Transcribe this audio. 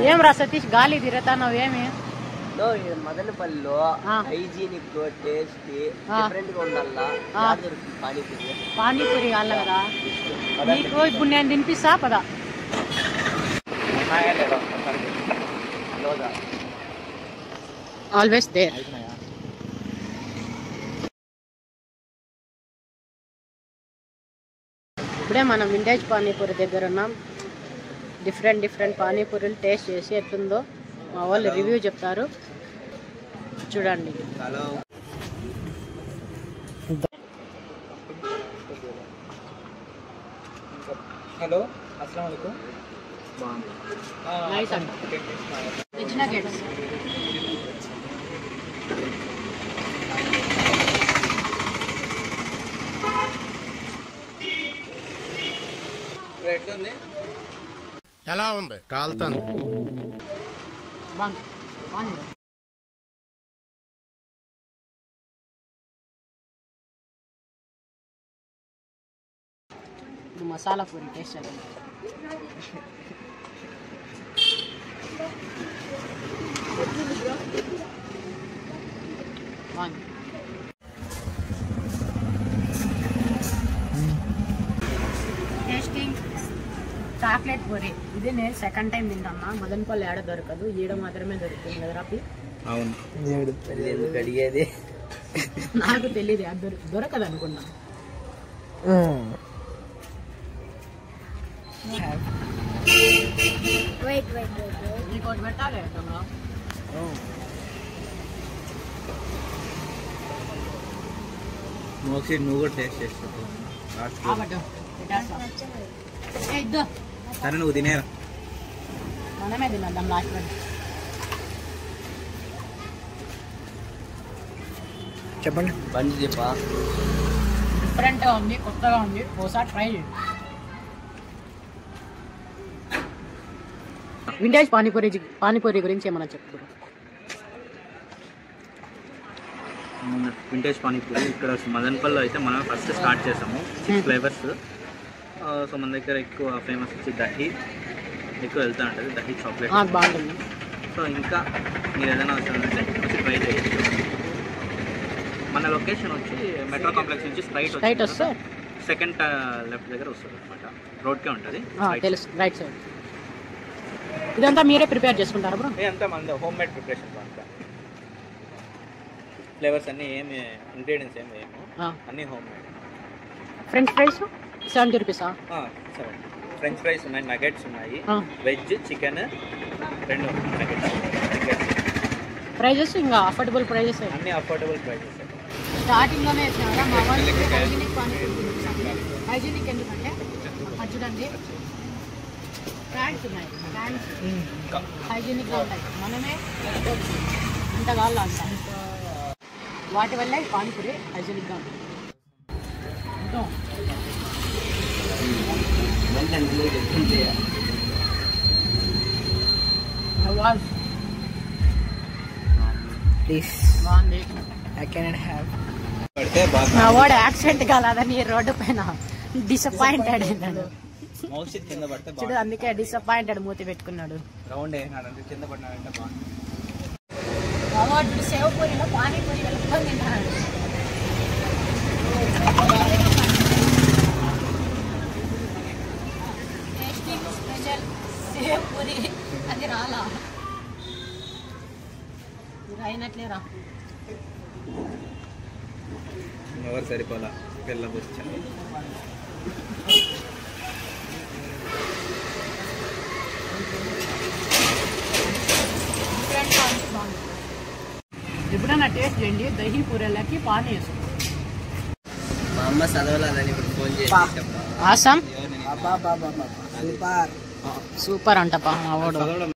ఏం రా సతీష్ గాలి తిరుగుతావు ఏమి మదనపల్లిలో హైజీనిక్ టేస్టీ డిఫరెంట్ గా ఉండాలా పానీపూరి పానీపూరి కావాలి కదా నీకు ఇప్పుడు నేను తినిపిస్తా పదా ఆల్వేస్ దేర్ ఇప్పుడే మనం వింటేజ్ పానీపూరి దగ్గర ఉన్నాం డిఫరెంట్ పానీపూరీలు టేస్ట్ చేసి ఎట్లుందో మా వాళ్ళు రివ్యూ చెప్తారు చూడండి హలో అస్సలాము అలైకుం నైస్ అండి వెజ్ నగెట్స్ ఎలా ఉంది కాలుతాను మసాలా పూరి టేస్ట్ చేద్దాం టేస్టింగ్ చాక్లెట్ పూరి ఇది నేను సెకండ్ టైం తింటాను మదనపల్లి ఏడ దొరకదు ఈడ మాత్రమే దొరుకుతుంది కదా రాపి అవును అడిగేది నాకు తెలియదు అది దొరకదు అనుకున్నా నీకు ఒకటి పెట్టాలి మోక్షి నువ్వు కూడా టేస్ట్ చేస్తావు సరే నువ్వు తినేరా మనమే తిన్నాం లాస్ట్ వరకు చెప్పండి బండి చెప్పా డిఫరెంట్గా ఉంది కొత్తగా ఉంది ఒకసారి ట్రై చేయండి వింటేజ్ పానీపూరి గురించి ఏమన్నా చెప్తారు వింటేజ్ పానీపూరి ఇక్కడ మదనపల్లిలో అయితే మనం ఫస్ట్ స్టార్ట్ చేసాము 6 ఫ్లేవర్స్ సో మన దగ్గర ఎక్కువ ఫేమస్ వచ్చి దహీ ఎక్కువ వెళ్తూ ఉంటుంది దహీ చాక్లెట్ బాగుంటుంది సో ఇంకా మీరు ఏదైనా వస్తుందంటే వచ్చి ట్రై చేయొచ్చు మన లొకేషన్ వచ్చి మెట్రో కాంప్లెక్స్ నుంచి స్ట్రైట్ వస్తే సెకండ్ లెఫ్ట్ దగ్గర వస్తుంది అనమాట రోడ్కే ఉంటుంది తెలుసు రైట్ సైడ్ ఇదంతా మీరే ప్రిపేర్ చేసుకుంటారా బ్రో అంతా మన హోమ్ మేడ్ ప్రిపరేషన్ అంతా ఫ్లేవర్స్ అన్నీ ఏమి ఇంగ్రీడియంట్స్ ఏమి అన్నీ హోమ్ మేడ్ ఫ్రెంచ్ ఫ్రైస్ 70 రూపీసా సరే ఫ్రెంచ్ ఫ్రైస్ ఉన్నాయి నగెట్స్ ఉన్నాయి వెజ్ చికెన్ 2 నగెట్స్ ప్రైజెస్ ఇంకా అఫోర్డబుల్ ప్రైజెస్ అన్నీ అఫోర్డబుల్ ప్రైజెస్ స్టార్టింగ్లోనే వేసినారా మా వాళ్ళు హైజీనిక్ హైజీనిక్ ఎందుకంటే అది చూడండి ప్యాంట్స్ ఉన్నాయి ప్యాంట్స్ హైజీనిక్గా ఉంటాయి మనమే అంత కాళ్ళు అంటాం వాటి వల్ల పానీపూరి హైజీనిక్గా ఉంటుంది బాగుంది నా వాడు యాక్సిడెంట్ కాలేదని రోడ్డు పైన డిసప్పాయింటెడ్ అయినాడు చూడు అందుకే డిసప్పాయింటెడ్ మూతి పెట్టుకున్నాడు సేవ పూరిలో పానీపూరి వెళ్తుంది తింటాడు టేస్టింగ్ స్పెషల్ సేవ పూరి అది రాలా అయినట్లేరా ఎవరు సరిపోలా పిల్ల బొచ్చ ఎప్పుడైనా టేస్ట్ చేయండి దహీ పూరెలకి పానీ వేసుకోండి మా అమ్మ చదవాలని ఇప్పుడు ఫోన్ చేసి ఆసాం సూపర్ అంట మా వాడు